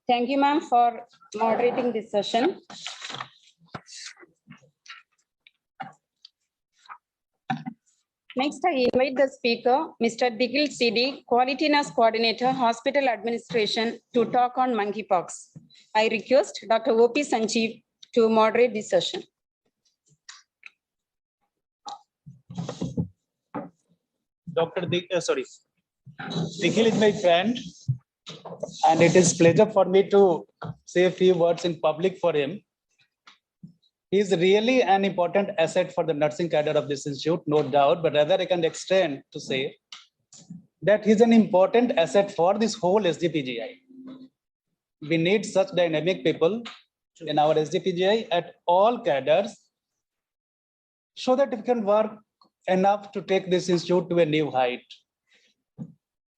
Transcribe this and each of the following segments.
Thank you, ma'am, for moderating this session. Next, I invite the speaker, Mr. Digil CD, Quality Nurse Coordinator, Hospital Administration, to talk on monkeypox. I request Dr. O.P. Sanjeev to moderate this session. Digil is my friend, and it is pleasure for me to say a few words in public for him. He is really an important asset for the nursing cadre of this institute, no doubt, but rather I can extend to say that he's an important asset for this whole SGPGI. We need such dynamic people in our SGPGI at all cadres so that we can work enough to take this institute to a new height.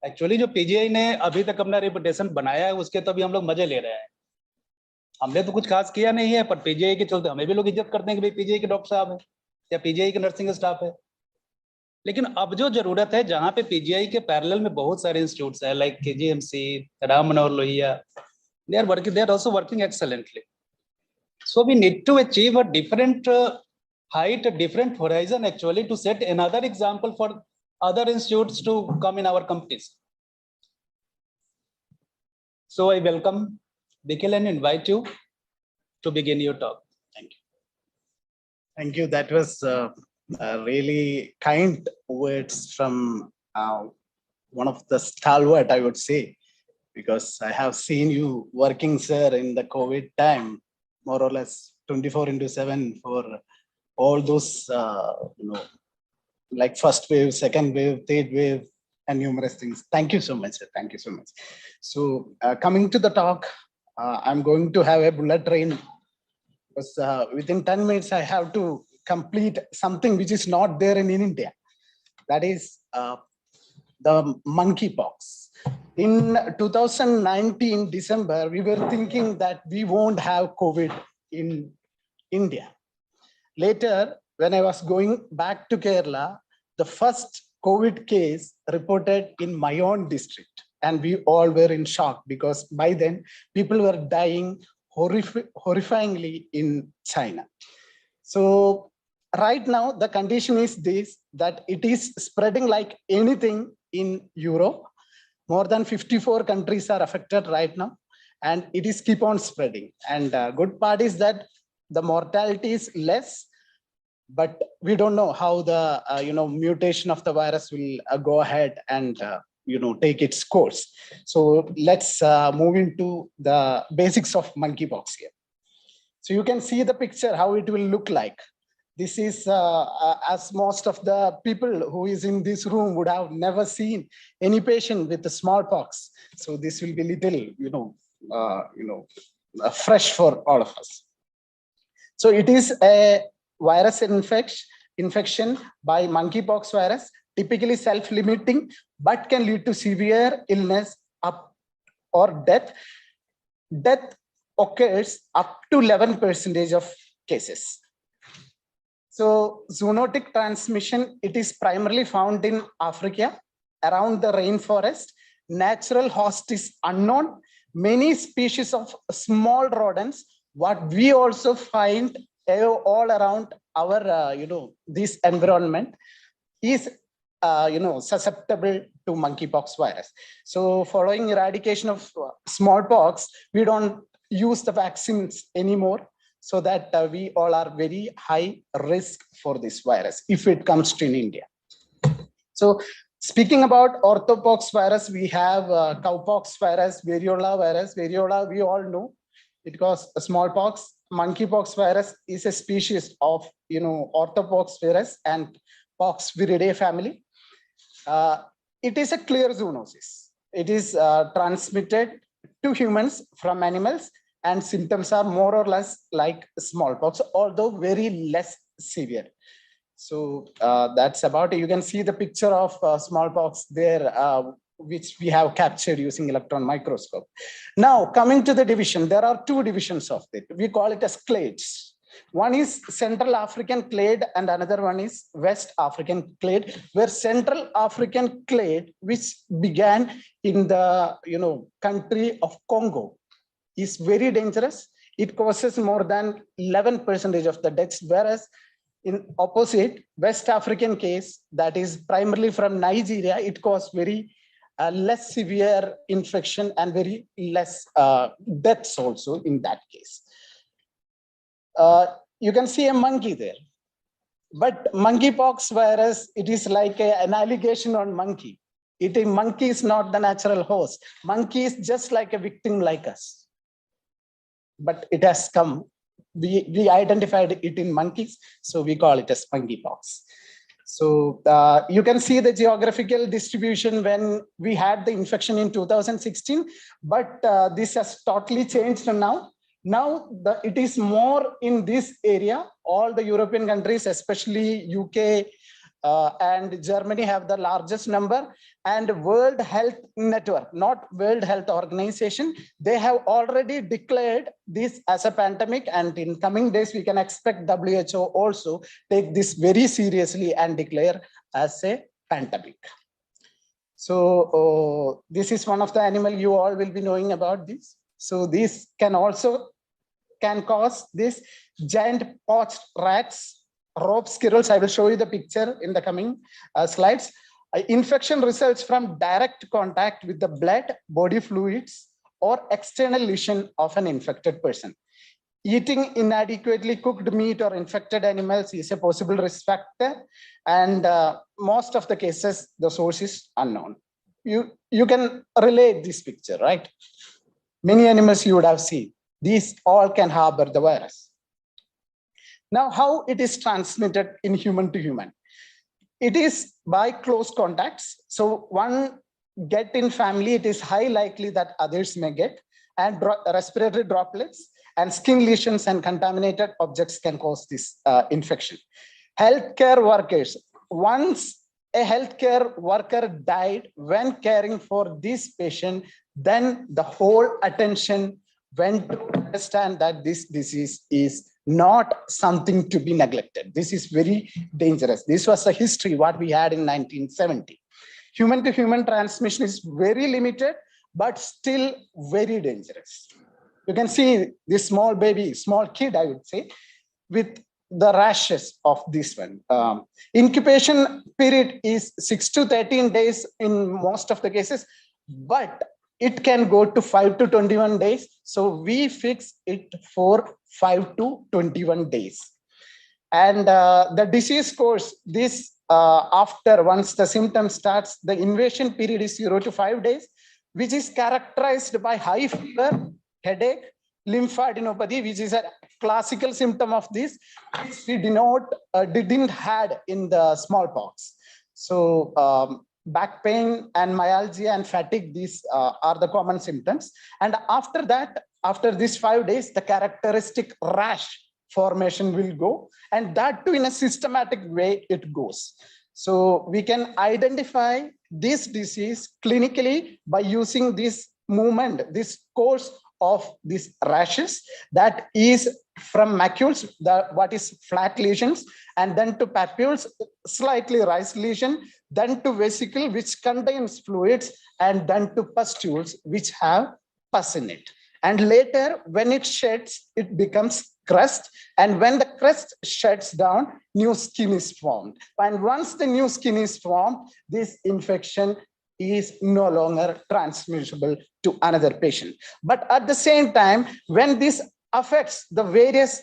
Actually, जो PGI ने अभी तक अपना reputation बनाया है, उसके तो अभी हम लोग मजे ले रहे हैं. हमने तो कुछ खास किया नहीं है, पर पीजीआई के चलते हमें भी लोग इज्जत करते हैं कि भाई पीजीआई के डॉक्टर साहब है या पीजीआई के नर्सिंग स्टाफ है. लेकिन अब जो जरूरत है, जहां पे पीजीआई के पैरेलल में बहुत सारे इंस्टीट्यूट्स हैं, like KGMC, Ram Manohar Lohia, they are also working excellently. So we need to achieve a different height, a different horizon actually, to set another example for other institutes to come in our companies. So I welcome Digil and invite you to begin your talk. Thank you. Thank you. That was really kind words from one of the stalwart, I would say, because I have seen you working, sir, in the COVID time, more or less 24/7 for all those, like first wave, second wave, third wave, and numerous things. Thank you so much, sir. Thank you so much. So coming to the talk, I'm going to have a bullet train because within 10 minutes, I have to complete something which is not there in India. That is the monkeypox. In 2019, December, we were thinking that we won't have COVID in India. Later, when I was going back to Kerala, the first COVID case reported in my own district. And we all were in shock because by then people were dying horrifyingly in China. So right now the condition is this, that it is spreading like anything in Europe. More than 54 countries are affected right now, and it is keep on spreading. And good part is that the mortality is less, but we don't know how the mutation of the virus will go ahead and take its course. So let's move into the basics of monkeypox here. So you can see the picture, how it will look like. This is as most of the people who is in this room would have never seen any patient with the smallpox. So this will be little, fresh for all of us. So it is a virus infection by monkeypox virus, typically self-limiting, but can lead to severe illness or death. Death occurs up to 11% of cases. So zoonotic transmission, it is primarily found in Africa, around the rainforest. Natural host is unknown. Many species of small rodents, what we also find all around our, this environment is susceptible to monkeypox virus. So following eradication of smallpox, we don't use the vaccines anymore, so that we all are very high risk for this virus if it comes to in India. So speaking about orthopox virus, we have cowpox virus, variola virus. Variola, we all know it causes smallpox. Monkeypox virus is a species of orthopox virus and poxviridae family. It is a clear zoonosis. It is transmitted to humans from animals, and symptoms are more or less like smallpox, although very less severe. So that's about it. You can see the picture of smallpox there, which we have captured using electron microscope. Now, coming to the division, there are two divisions of it. We call it as clades. One is Central African clade and another one is West African clade, where Central African clade, which began in the country of Congo, is very dangerous. It causes more than 11% of the deaths, whereas in opposite West African case, that is primarily from Nigeria, it caused very less severe infection and very less deaths also in that case. You can see a monkey there, but monkeypox virus, it is like an allegation on monkey. Monkey is not the natural host. Monkey is just like a victim like us, but it has come. We identified it in monkeys, so we call it as monkeypox. So you can see the geographical distribution when we had the infection in 2016, but this has totally changed now. Now it is more in this area. All the European countries, especially UK and Germany, have the largest number. And World Health Network, not World Health Organization, they have already declared this as a pandemic. And in coming days, we can expect WHO also take this very seriously and declare as a pandemic. So this is one of the animal you all will be knowing about this. So this can cause this giant poached rats, rope squirrels. I will show you the picture in the coming slides. Infection results from direct contact with the blood, body fluids, or external lesion of an infected person. Eating inadequately cooked meat or infected animals is a possible risk factor, and most of the cases, the source is unknown. You can relate this picture, right? Many animals you would have seen. These all can harbor the virus. Now, how it is transmitted in human to human? It is by close contacts. So one get in family, it is high likely that others may get, and respiratory droplets and skin lesions and contaminated objects can cause this infection. Healthcare workers, once a healthcare worker died when caring for this patient, then the whole attention went to understand that this disease is not something to be neglected. This is very dangerous. This was the history what we had in 1970. Human to human transmission is very limited, but still very dangerous. You can see this small baby, small kid, I would say, with the rashes of this one. Incubation period is 6 to 13 days in most of the cases, but it can go to 5 to 21 days. So we fix it for 5 to 21 days. And the disease course, this after once the symptom starts, the invasion period is 0 to 5 days, which is characterized by high fever, headache, lymphadenopathy, which is a classical symptom of this, which we didn't had in the smallpox. So back pain and myalgia and fatigue, these are the common symptoms. And after that, after these 5 days, the characteristic rash formation will go, and that too in a systematic way it goes. So we can identify this disease clinically by using this movement, this course of these rashes, that is from macules, what is flat lesions, and then to papules, slightly raised lesion, then to vesicle, which contains fluids, and then to pustules, which have pus in it. And later, when it sheds, it becomes crust. And when the crust shuts down, new skin is formed. And once the new skin is formed, this infection is no longer transmissible to another patient. But at the same time, when this affects the various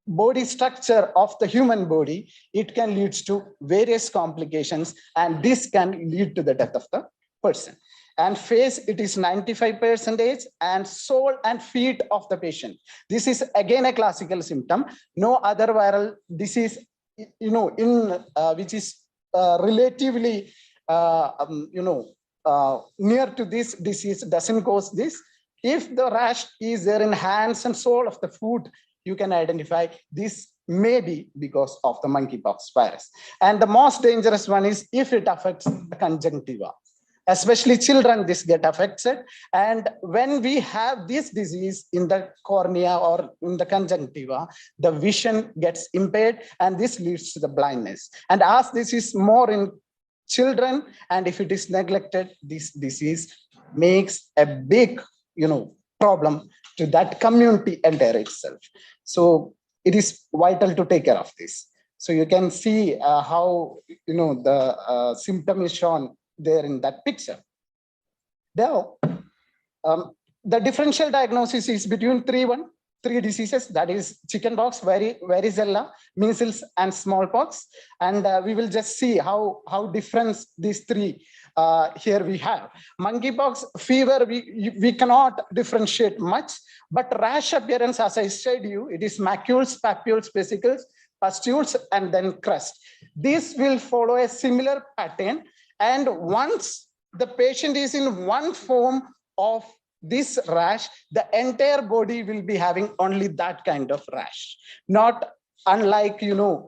body structure of the human body, it can lead to various complications, and this can lead to the death of the person. And face, it is 95%, and sole and feet of the patient. This is again a classical symptom. No other viral disease, which is relatively, near to this disease doesn't cause this. If the rash is there in hands and sole of the foot, you can identify this may be because of the monkeypox virus. And the most dangerous one is if it affects the conjunctiva. Especially children, this get affected. And when we have this disease in the cornea or in the conjunctiva, the vision gets impaired, and this leads to the blindness. And as this is more in children, and if it is neglected, this disease makes a big, problem to that community entire itself. So it is vital to take care of this. So you can see how the symptom is shown there in that picture. Now, the differential diagnosis is between three diseases, that is chickenpox, varicella, measles, and smallpox. And we will just see how different these three here we have. Monkeypox fever, we cannot differentiate much, but rash appearance, as I said you, it is macules, papules, vesicles, pustules, and then crust. This will follow a similar pattern. And once the patient is in one form of this rash, the entire body will be having only that kind of rash. Not unlike,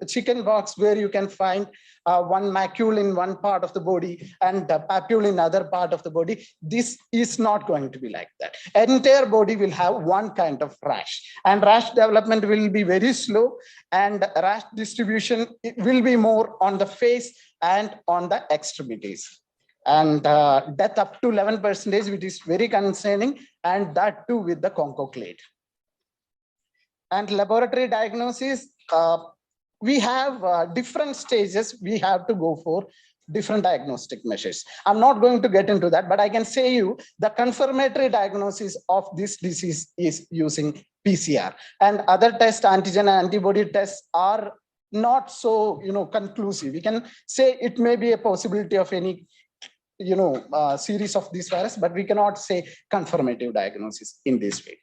chickenpox, where you can find one macule in one part of the body and a papule in other part of the body. This is not going to be like that. Entire body will have one kind of rash, and rash development will be very slow, and rash distribution will be more on the face and on the extremities. And death up to 11%, which is very concerning, and that too with the concoclade. And laboratory diagnosis, we have different stages. We have to go for different diagnostic measures. I'm not going to get into that, but I can say you the confirmatory diagnosis of this disease is using PCR, and other tests, antigen and antibody tests, are not so conclusive. We can say it may be a possibility of any series of this virus, but we cannot say confirmative diagnosis in this way.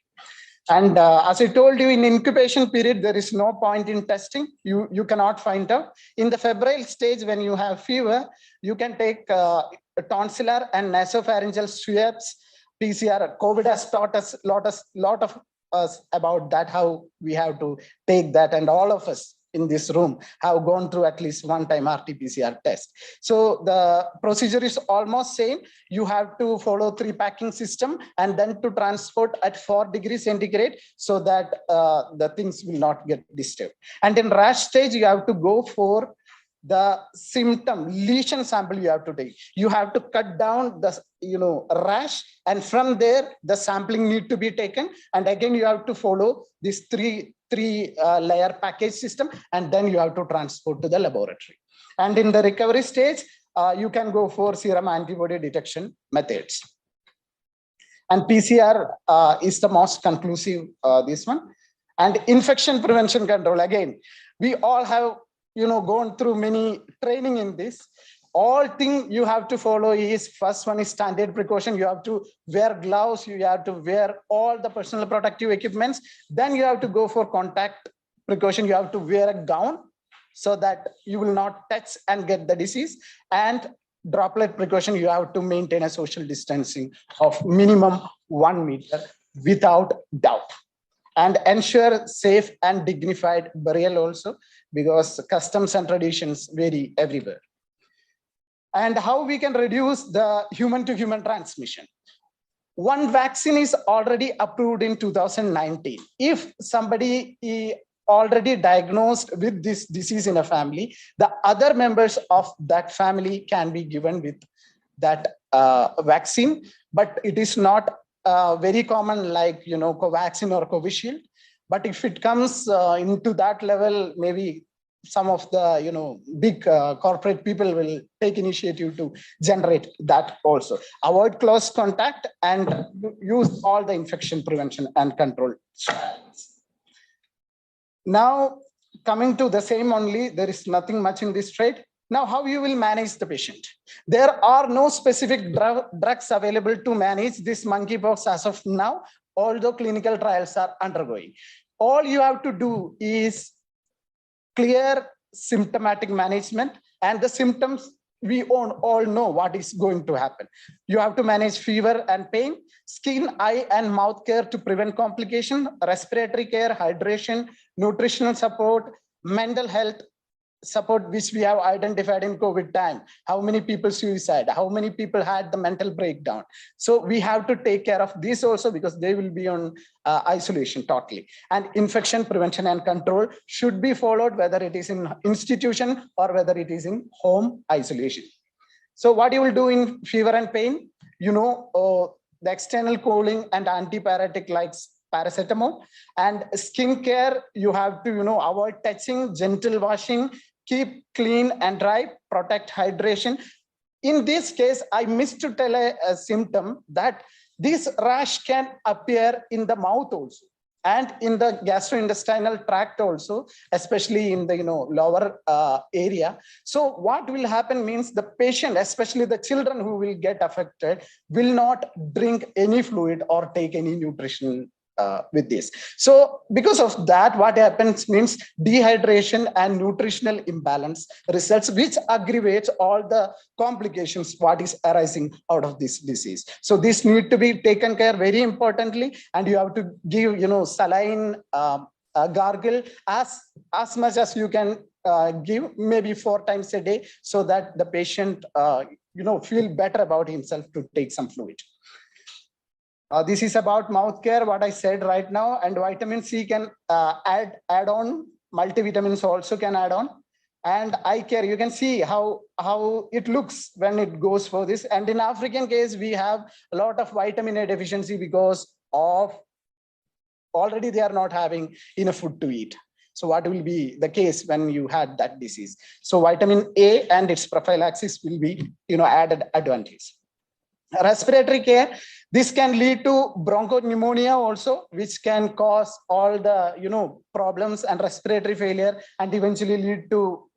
And as I told you, in incubation period, there is no point in testing. You cannot find out. In the febrile stage, when you have fever, you can take tonsillar and nasopharyngeal swabs, PCR. COVID has taught us lot of us about that, how we have to take that, and all of us in this room have gone through at least one time RT-PCR test. So the procedure is almost same. You have to follow 3 packing system and then to transport at 4 degrees centigrade so that the things will not get disturbed. And in rash stage, you have to go for the symptom lesion sample. You have to take. You have to cut down the rash, and from there the sampling need to be taken. And again, you have to follow this three layer package system, and then you have to transport to the laboratory. And in the recovery stage, you can go for serum antibody detection methods. And PCR is the most conclusive, this one. And infection prevention control, again, we all have gone through many training in this. All thing you have to follow is, first one is standard precaution. You have to wear gloves, you have to wear all the personal protective equipments. Then you have to go for contact precaution. You have to wear a gown so that you will not touch and get the disease. And droplet precaution, you have to maintain a social distancing of minimum 1 meter without doubt. And ensure safe and dignified burial also, because customs and traditions vary everywhere. And how we can reduce the human-to-human transmission. One vaccine is already approved in 2019. If somebody is already diagnosed with this disease in a family, the other members of that family can be given with that vaccine, but it is not very common like Covaxin or Covishield. But if it comes into that level, maybe some of the big corporate people will take initiative to generate that also. Avoid close contact and use all the infection prevention and control strategies. Now, coming to the same only, there is nothing much in this trade. Now, how you will manage the patient? There are no specific drugs available to manage this monkeypox as of now, although clinical trials are undergoing. All you have to do is clear symptomatic management, and the symptoms we all know what is going to happen. You have to manage fever and pain, skin, eye, and mouth care to prevent complication, respiratory care, hydration, nutritional support, mental health support, which we have identified in COVID time. How many people suicide? How many people had the mental breakdown? So we have to take care of this also, because they will be on isolation totally. And infection prevention and control should be followed, whether it is in institution or whether it is in home isolation. So what you will do in fever and pain, the external cooling and antipyretic like paracetamol. And skincare, you have to avoid touching, gentle washing, keep clean and dry, protect hydration. In this case, I missed to tell a symptom that this rash can appear in the mouth also, and in the gastrointestinal tract also, especially in the lower area. So what will happen means the patient, especially the children who will get affected, will not drink any fluid or take any nutrition with this. So because of that, what happens means dehydration and nutritional imbalance results, which aggravates all the complications what is arising out of this disease. So this need to be taken care very importantly, and you have to give saline gargle as much as you can give, maybe 4 times a day, so that the patient feel better about himself to take some fluid. This is about mouth care, what I said right now, and vitamin C can add on, multivitamins also can add on. And eye care, you can see how it looks when it goes for this. And in African case, we have a lot of vitamin A deficiency because of already they are not having enough food to eat. So what will be the case when you had that disease? So vitamin A and its prophylaxis will be added advantage. Respiratory care, this can lead to bronchopneumonia also, which can cause all the problems and respiratory failure, and eventually lead to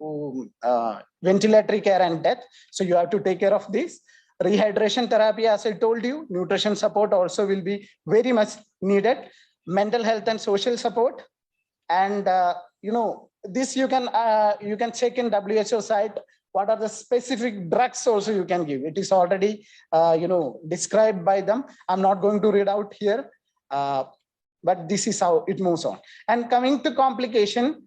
ventilatory care and death. So you have to take care of this. Rehydration therapy, as I told you, nutrition support also will be very much needed. Mental health and social support, and this you can check in WHO site. What are the specific drugs also you can give? It is already, described by them. I'm not going to read out here, but this is how it moves on. And coming to complication,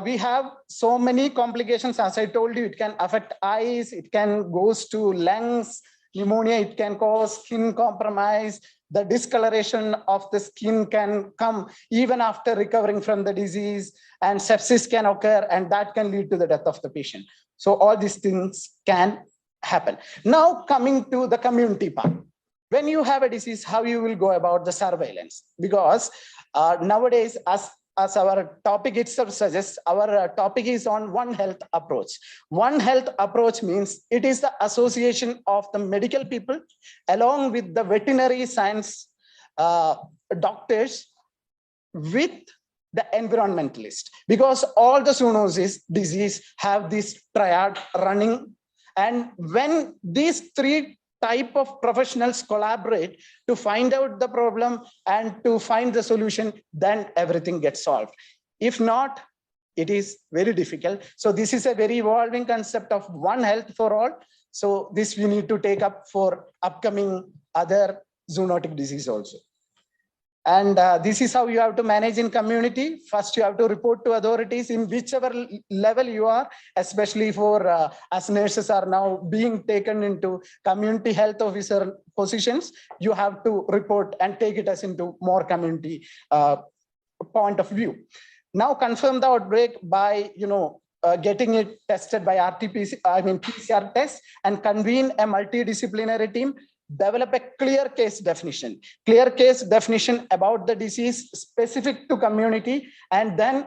we have so many complications. As I told you, it can affect eyes, it can goes to lungs, pneumonia, it can cause skin compromise. The discoloration of the skin can come even after recovering from the disease, and sepsis can occur, and that can lead to the death of the patient. So all these things can happen. Now coming to the community part. When you have a disease, how you will go about the surveillance? Because nowadays, as our topic itself suggests, our topic is on One Health approach. One Health approach means it is the association of the medical people along with the veterinary science doctors with the environmentalist, because all the zoonosis disease have this triad running. And when these 3 type of professionals collaborate to find out the problem and to find the solution, then everything gets solved. If not, it is very difficult. So this is a very evolving concept of One Health for all. So this we need to take up for upcoming other zoonotic disease also. And this is how you have to manage in community. First, you have to report to authorities in whichever level you are, especially for as nurses are now being taken into community health officer positions, you have to report and take it as into more community point of view. Now confirm the outbreak by, getting it tested by PCR test, and convene a multidisciplinary team. Develop a clear case definition about the disease specific to community, and then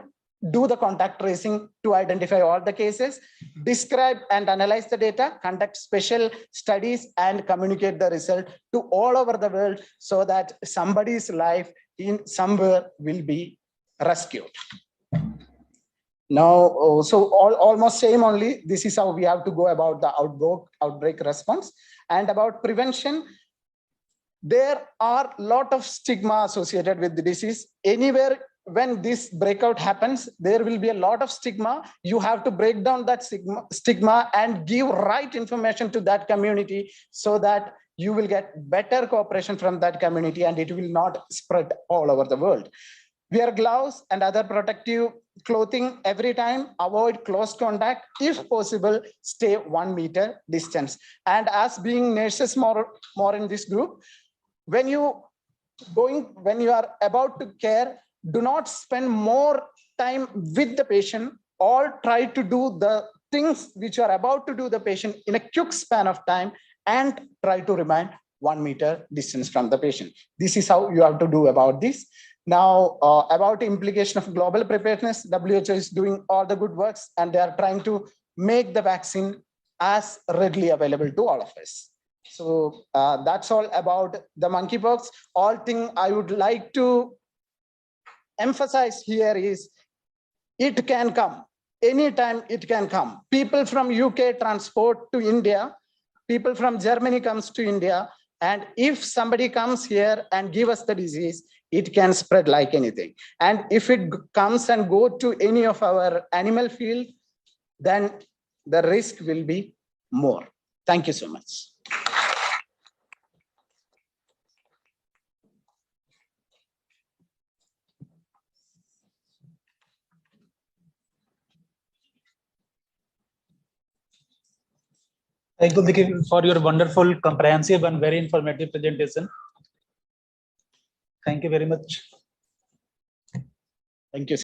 do the contact tracing to identify all the cases, describe and analyze the data, conduct special studies, and communicate the result to all over the world, so that somebody's life in somewhere will be rescued. Now, so almost same only, this is how we have to go about the outbreak response. And about prevention, there are a lot of stigma associated with the disease. Anywhere when this breakout happens, there will be a lot of stigma. You have to break down that stigma and give right information to that community, so that you will get better cooperation from that community and it will not spread all over the world. Wear gloves and other protective clothing every time. Avoid close contact. If possible, stay 1 meter distance. And as being nurses more in this group, when you are about to care, do not spend more time with the patient, or try to do the things which you are about to do the patient in a quick span of time, and try to remain 1 meter distance from the patient. This is how you have to do about this. Now, about implication of global preparedness, WHO is doing all the good works, and they are trying to make the vaccine as readily available to all of us. So that's all about the monkeypox. All thing I would like to emphasize here is it can come. Anytime it can come. People from UK transport to India. People from Germany comes to India. And if somebody comes here and give us the disease, it can spread like anything. And if it comes and go to any of our animal field, then the risk will be more. Thank you so much. Thank you, Vicky, for your wonderful, comprehensive, and very informative presentation. Thank you very much. Thank you.